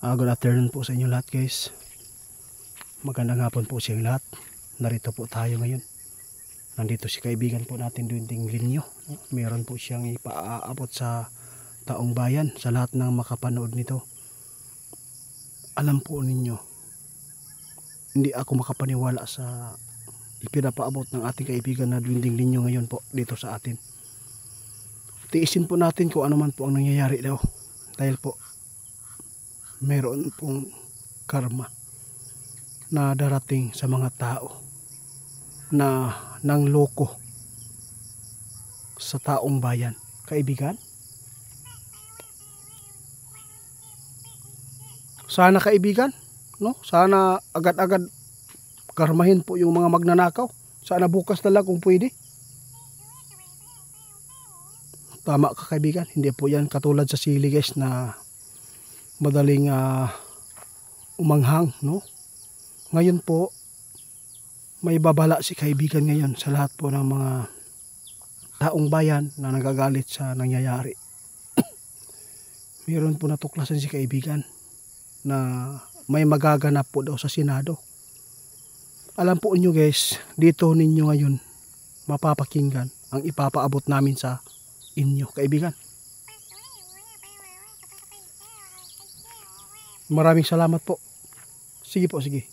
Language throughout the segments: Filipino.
Good afternoon po sa inyo lahat, guys. Magandang hapon po sa inyo lahat. Narito po tayo ngayon. Nandito si kaibigan po natin, Dwinding Linyo. Meron po siyang ipaaabot sa taong bayan, sa lahat ng makapanood nito. Alam po ninyo, hindi ako makapaniwala sa ipinapaabot ng ating kaibigan na Dwinding Linyo ngayon po dito sa atin. Tiisin po natin kung ano man po ang nangyayari daw. Dahil po meron pong karma na darating sa mga tao na nangloko sa taong bayan. Kaibigan, sana kaibigan, no? Sana agad-agad karmahin po yung mga magnanakaw. Sana bukas na lang kung pwede. Tama ka kaibigan, hindi po yan katulad sa sili, guys, na madaling umanghang, no? Ngayon po may babala si kaibigan ngayon sa lahat po ng mga taong bayan na nagagalit sa nangyayari. Meron po natuklasan si kaibigan na may magaganap po daw sa Senado. Alam po niyo, guys, dito ninyo ngayon mapapakinggan ang ipapaabot namin sa inyo, kaibigan. Maraming salamat po. Sige po, sige.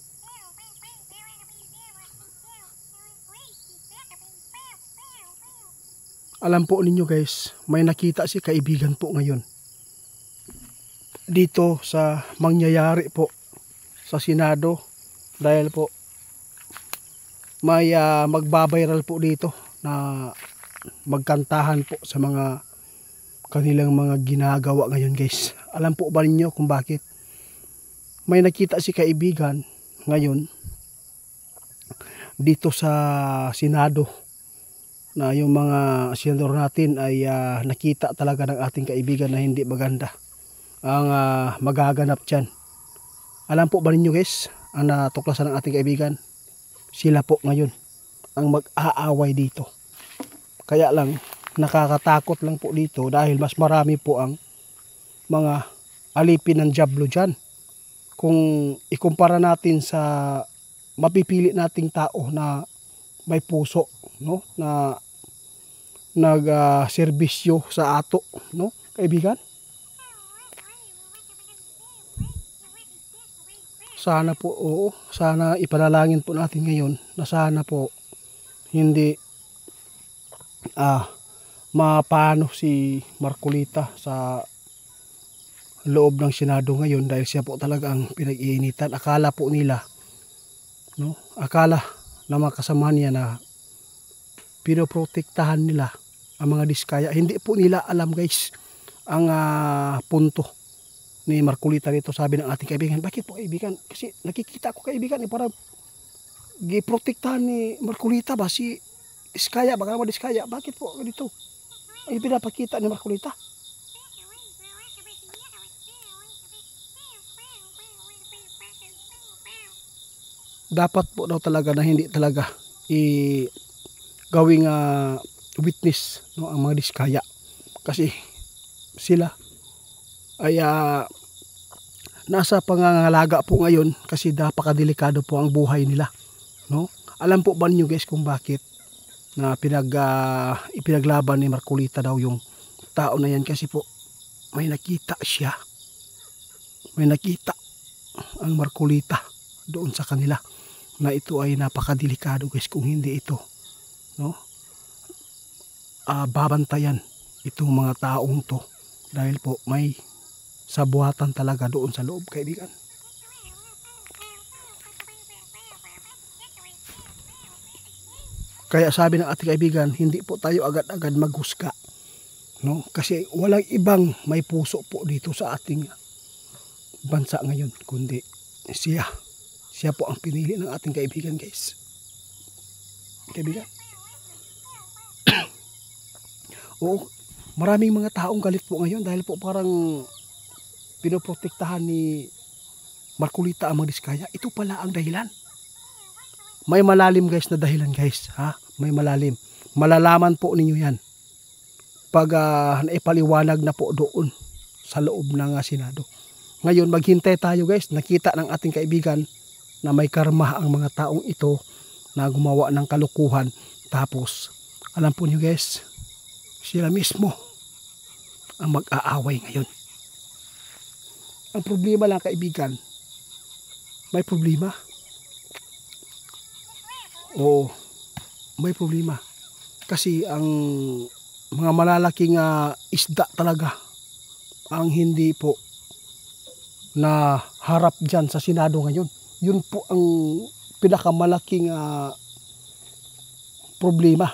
Alam po ninyo, guys, may nakita si kaibigan po ngayon dito sa mangyayari po sa Senado, dahil po may magbabiral po dito na magkantahan po sa mga kanilang mga ginagawa ngayon, guys. Alam po ba ninyo kung bakit? May nakita si kaibigan ngayon dito sa Senado na yung mga senador natin ay nakita talaga ng ating kaibigan na hindi maganda ang magaganap dyan. Alam po ba ninyo, guys, ang natuklasan ng ating kaibigan? Sila po ngayon ang mag-aaway dito. Kaya lang nakakatakot lang po dito dahil mas marami po ang mga alipin ng diablo dyan. Kung ikumpara natin sa mapipili nating tao na may puso, no, na nag-serbisyo sa ato, no, kaibigan. Sana po, oo, sana ipanalangin po natin ngayon na sana po hindi mapano si Marcolita sa loob ng Senado ngayon, dahil siya po talaga ang pinag-iinitan. Akala po nila, no? Akala na mga kasama niya na pinoprotektahan nila ang mga diskaya. Hindi po nila alam, guys, ang punto ni Marcolita dito. Sabi ng ating kaibigan, bakit po kaibigan? Kasi nakikita ko kaibigan, parang giprotektahan ni Marcolita ba si diskaya, baka naman diskaya. Bakit po dito ay pinapakita ni Marcolita? Dapat po daw talaga na hindi talaga gawing witness, no, ang mga diskaya, kasi sila ay nasa pangangalaga po ngayon kasi napakadelikado po ang buhay nila, no? Alam po ba niyo, guys, kung bakit na ipinaglaban ni Marcolita daw yung tao na yan? Kasi po may nakita siya, may nakita ang Marcolita doon sa kanila na ito ay napakadelikado, guys. Kung hindi ito, no, babantayan itong mga taong to, dahil po may sabuatan talaga doon sa loob, kaibigan. Kaya sabi ng ating kaibigan, hindi po tayo agad-agad maghusga, no, kasi walang ibang may puso po dito sa ating bansa ngayon kundi siya po ang pinili ng ating kaibigan, guys. Kaibigan. Oo, maraming mga taong galit po ngayon dahil po parang pinoprotektahan ni Marcolita ang mga diskaya. Ito pala ang dahilan. May malalim, guys, na dahilan, guys. Ha? May malalim. Malalaman po ninyo yan pag naipaliwanag na po doon sa loob ng Senado. Ngayon maghintay tayo guys, nakita ng ating kaibigan na may karma ang mga taong ito na gumawa ng kalukuhan. Tapos alam po niyo guys, sila mismo ang mag-aaway ngayon. Ang problema lang kaibigan, may problema. Oo, may problema. Kasi ang mga malalaking isda talaga ang hindi po na harap dyan sa Senado ngayon. Yun po ang pinakamalaking problema.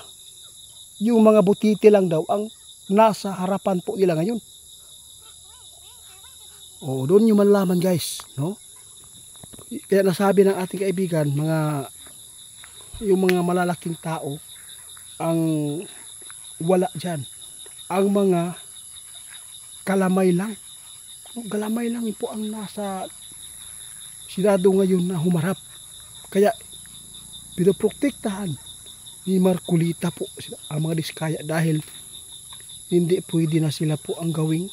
Yung mga butiti lang daw ang nasa harapan po nila ngayon. O doon yung malalaman guys, no? Kaya nasabi ng ating kaibigan, yung mga malalaking tao ang wala dyan. Ang mga kalamay lang. Galamay lang po ang nasa Senado ngayon na humarap. Kaya pinoprotektahan ni Marcolita po ang mga Diskaya dahil hindi pwede na sila po ang gawing,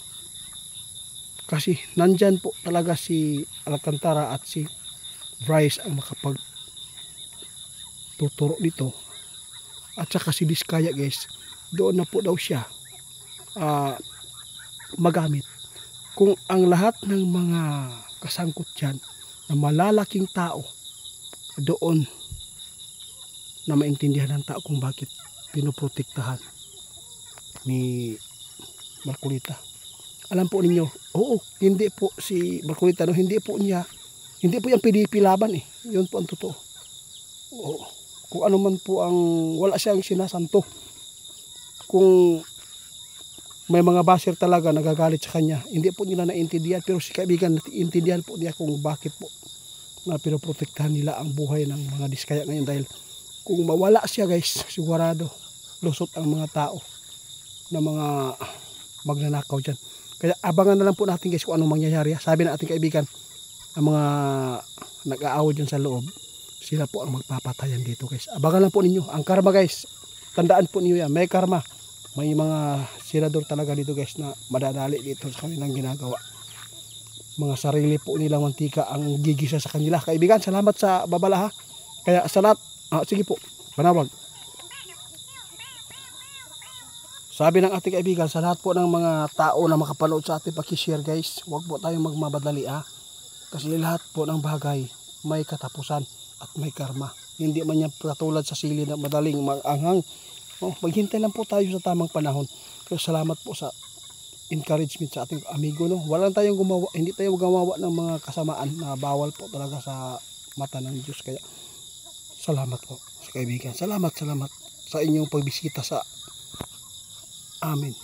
kasi nandyan po talaga si Alcantara at si Bryce ang makapagtuturo dito. At saka si Diskaya guys, doon na po daw siya magamit. Kung ang lahat ng mga kasangkot dyan na malalaking tao doon na maintindihan ng tao kung bakit pinoprotektahan ni Marcolita. Alam po ninyo, oo, hindi po si Marcolita, no, hindi po yung PDP laban eh. Yun po ang totoo. Oo. Kung ano man po ang, wala siyang sinasanto. Kung may mga basher talaga nagagalit sa kanya, hindi po nila naintindihan. Pero si kaibigan, naintindihan po niya kung bakit po na pinoprotektahan nila ang buhay ng mga Diskaya ngayon. Dahil kung mawala siya guys, sigurado lusot ang mga tao na mga magnanakaw dyan. Kaya abangan na lang po natin guys kung anong mangyayari. Sabi ng ating kaibigan, ang mga nag-aaway dyan sa loob, sila po ang magpapatayan dito guys. Abangan lang po ninyo. Ang karma guys, tandaan po ninyo yan, may karma. May mga senador talaga dito guys na madadali dito sa kanilang ginagawa. Mga sarili po nilang mantika ang gigisa sa kanila. Kaibigan, salamat sa babala ha. Kaya sa lahat, sige po, panawag. Sabi ng ating kaibigan, sa lahat po ng mga tao na makapanood sa ating pakishare guys, huwag po tayong magmamadali ha. Kasi lahat po ng bagay may katapusan at may karma. Hindi man yan katulad sa sili na madaling maanghang. Maghintay lang po tayo sa tamang panahon. Kaya salamat po sa encouragement sa ating amigo. No? Hindi tayo gumawa ng mga kasamaan na bawal po talaga sa mata ng Diyos. Kaya salamat po sa kaibigan. Salamat sa inyong pagbisita sa amin.